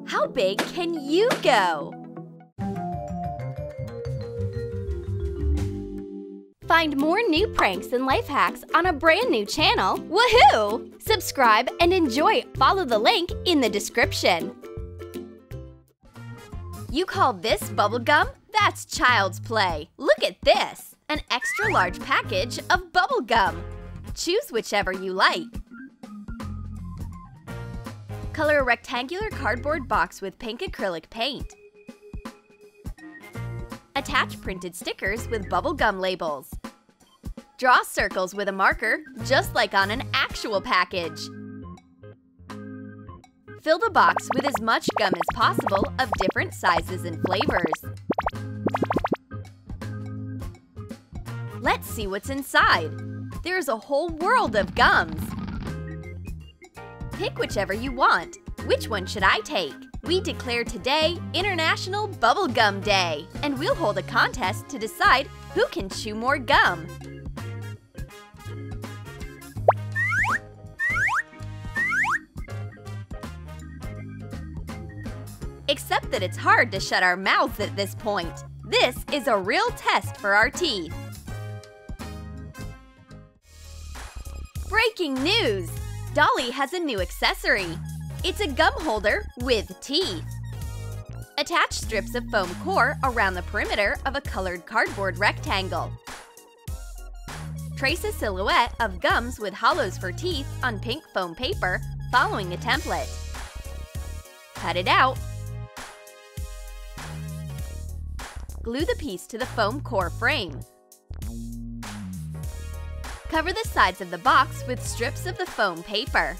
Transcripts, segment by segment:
How big can you go? Find more new pranks and life hacks on a brand new channel. Woohoo! Subscribe and enjoy. Follow the link in the description. You call this bubblegum? That's child's play. Look at this! An extra large package of bubblegum. Choose whichever you like. Color a rectangular cardboard box with pink acrylic paint. Attach printed stickers with bubblegum labels. Draw circles with a marker, just like on an actual package. Fill the box with as much gum as possible of different sizes and flavors. Let's see what's inside. There's a whole world of gums. Pick whichever you want. Which one should I take? We declare today International Bubblegum Day, and we'll hold a contest to decide who can chew more gum. Except that it's hard to shut our mouths at this point. This is a real test for our teeth. Breaking news! Dolly has a new accessory. It's a gum holder with teeth. Attach strips of foam core around the perimeter of a colored cardboard rectangle. Trace a silhouette of gums with hollows for teeth on pink foam paper following a template. Cut it out. Glue the piece to the foam core frame. Cover the sides of the box with strips of the foam paper.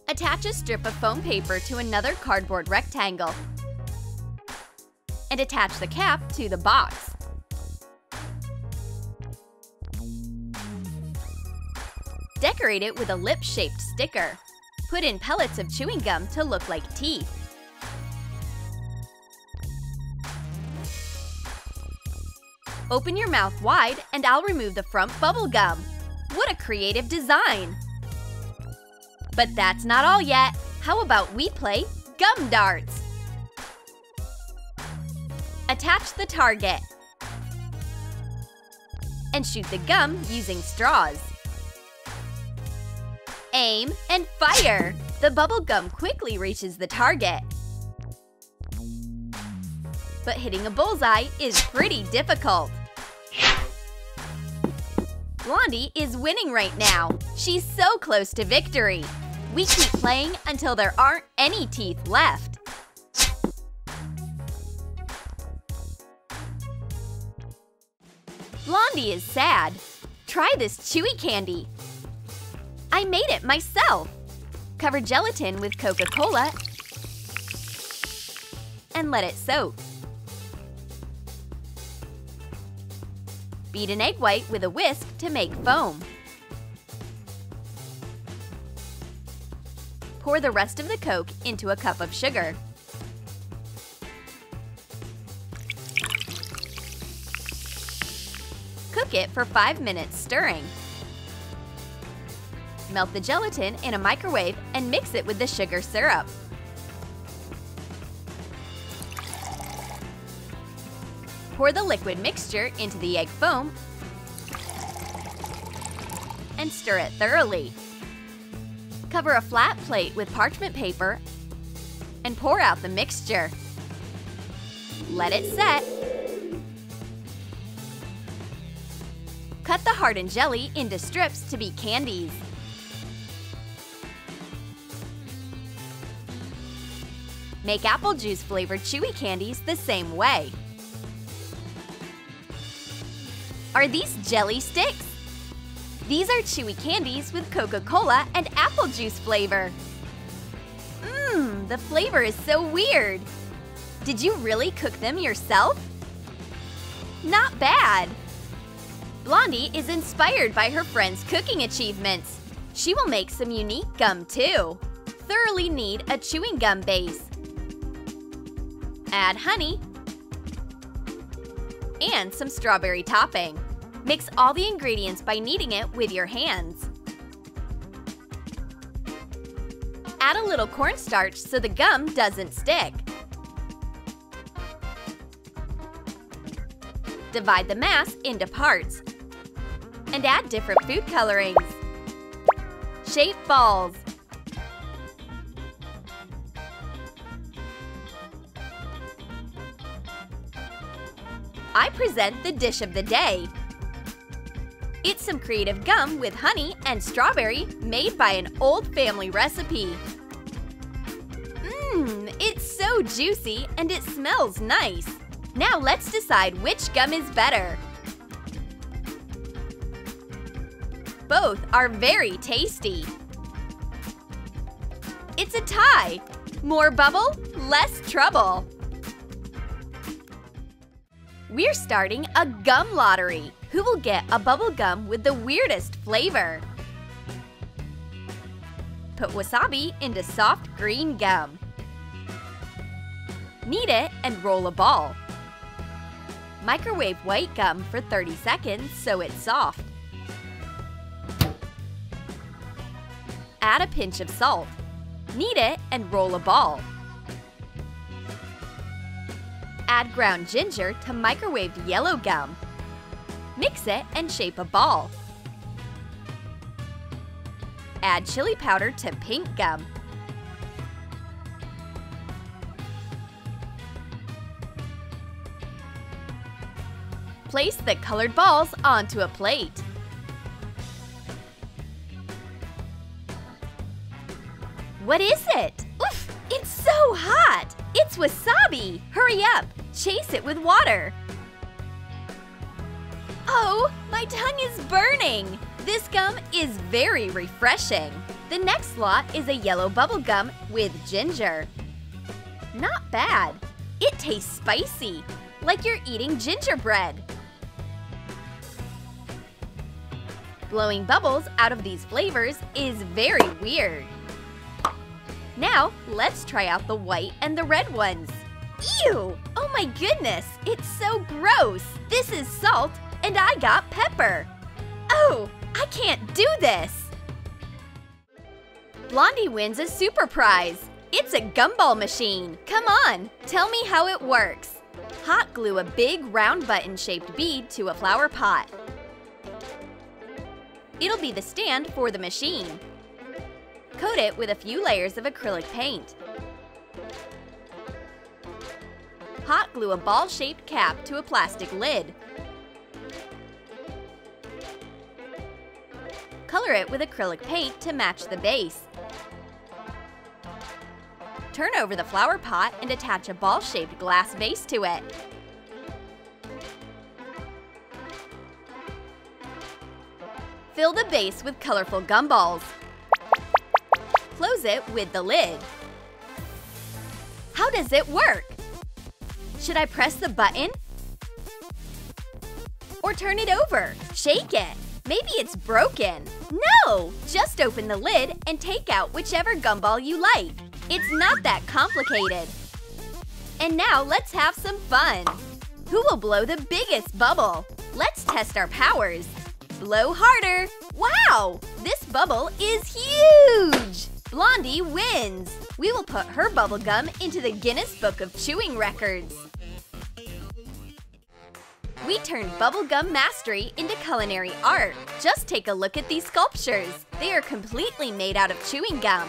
Attach a strip of foam paper to another cardboard rectangle and attach the cap to the box. Decorate it with a lip-shaped sticker. Put in pellets of chewing gum to look like teeth. Open your mouth wide and I'll remove the front bubble gum. What a creative design! But that's not all yet. How about we play gum darts? Attach the target and shoot the gum using straws. Aim and fire! The bubble gum quickly reaches the target. But hitting a bullseye is pretty difficult. Blondie is winning right now. She's so close to victory. We keep playing until there aren't any teeth left. Blondie is sad. Try this chewy candy. I made it myself. Cover gelatin with Coca Cola and let it soak. Beat an egg white with a whisk to make foam. Pour the rest of the Coke into a cup of sugar. Cook it for 5 minutes, stirring. Melt the gelatin in a microwave and mix it with the sugar syrup. Pour the liquid mixture into the egg foam and stir it thoroughly. Cover a flat plate with parchment paper and pour out the mixture. Let it set. Cut the hardened jelly into strips to be candies. Make apple juice flavored chewy candies the same way. Are these jelly sticks? These are chewy candies with Coca Cola and apple juice flavor. The flavor is so weird. Did you really cook them yourself? Not bad. Blondie is inspired by her friend's cooking achievements. She will make some unique gum too. Thoroughly knead a chewing gum base. Add honey and some strawberry topping. Mix all the ingredients by kneading it with your hands. Add a little cornstarch so the gum doesn't stick. Divide the mass into parts and add different food colorings. Shape balls. I present the dish of the day. It's some creative gum with honey and strawberry made by an old family recipe. It's so juicy and it smells nice. Now let's decide which gum is better. Both are very tasty. It's a tie. More bubble, less trouble. We're starting a gum lottery. Who will get a bubble gum with the weirdest flavor? Put wasabi into soft green gum. Knead it and roll a ball. Microwave white gum for 30 seconds so it's soft. Add a pinch of salt. Knead it and roll a ball. Add ground ginger to microwaved yellow gum. Mix it and shape a ball. Add chili powder to pink gum. Place the colored balls onto a plate. What is it? Oof! It's so hot! It's wasabi! Hurry up! Chase it with water. Oh, my tongue is burning! This gum is very refreshing. The next lot is a yellow bubble gum with ginger. Not bad. It tastes spicy, like you're eating gingerbread. Blowing bubbles out of these flavors is very weird. Now, let's try out the white and the red ones. Ew! Oh my goodness, it's so gross! This is salt, and I got pepper. Oh, I can't do this! Blondie wins a super prize. It's a gumball machine. Come on, tell me how it works. Hot glue a big round button-shaped bead to a flower pot. It'll be the stand for the machine. Coat it with a few layers of acrylic paint. Hot glue a ball-shaped cap to a plastic lid. Color it with acrylic paint to match the base. Turn over the flower pot and attach a ball-shaped glass vase to it. Fill the base with colorful gumballs. Close it with the lid. How does it work? Should I press the button? Or turn it over? Shake it. Maybe it's broken. No! Just open the lid and take out whichever gumball you like. It's not that complicated. And now let's have some fun. Who will blow the biggest bubble? Let's test our powers. Blow harder. Wow! This bubble is huge! Blondie wins! We will put her bubble gum into the Guinness Book of Chewing Records. We turned bubblegum mastery into culinary art. Just take a look at these sculptures. They are completely made out of chewing gum.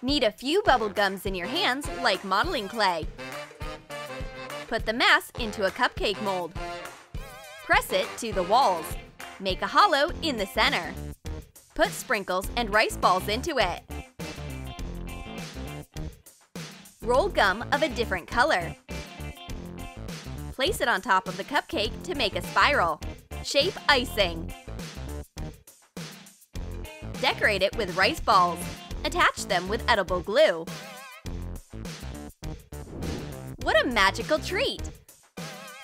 Knead a few bubble gums in your hands like modeling clay. Put the mass into a cupcake mold. Press it to the walls. Make a hollow in the center. Put sprinkles and rice balls into it. Roll gum of a different color. Place it on top of the cupcake to make a spiral. Shape icing. Decorate it with rice balls. Attach them with edible glue. What a magical treat!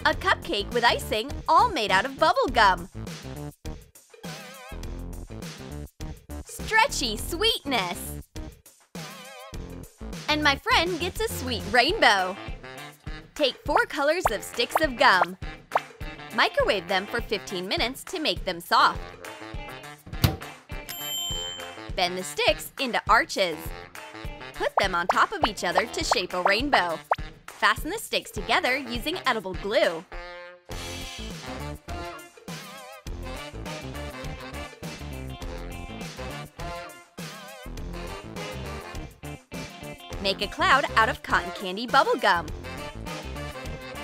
A cupcake with icing all made out of bubble gum. Stretchy sweetness! And my friend gets a sweet rainbow. Take 4 colors of sticks of gum. Microwave them for 15 minutes to make them soft. Bend the sticks into arches. Put them on top of each other to shape a rainbow. Fasten the sticks together using edible glue. Make a cloud out of cotton candy bubblegum.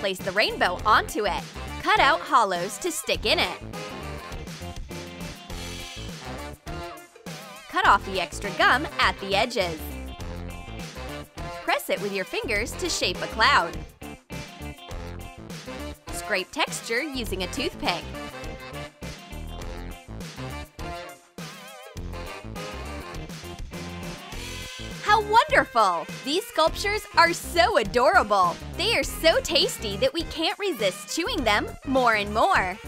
Place the rainbow onto it. Cut out hollows to stick in it. Cut off the extra gum at the edges. Press it with your fingers to shape a cloud. Scrape texture using a toothpick. How wonderful! These sculptures are so adorable! They are so tasty that we can't resist chewing them more and more!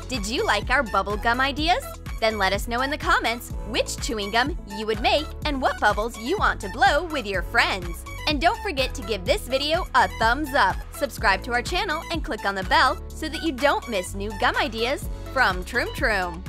Did you like our bubblegum ideas? Then let us know in the comments which chewing gum you would make and what bubbles you want to blow with your friends. And don't forget to give this video a thumbs up, subscribe to our channel, and click on the bell so that you don't miss new gum ideas from Troom.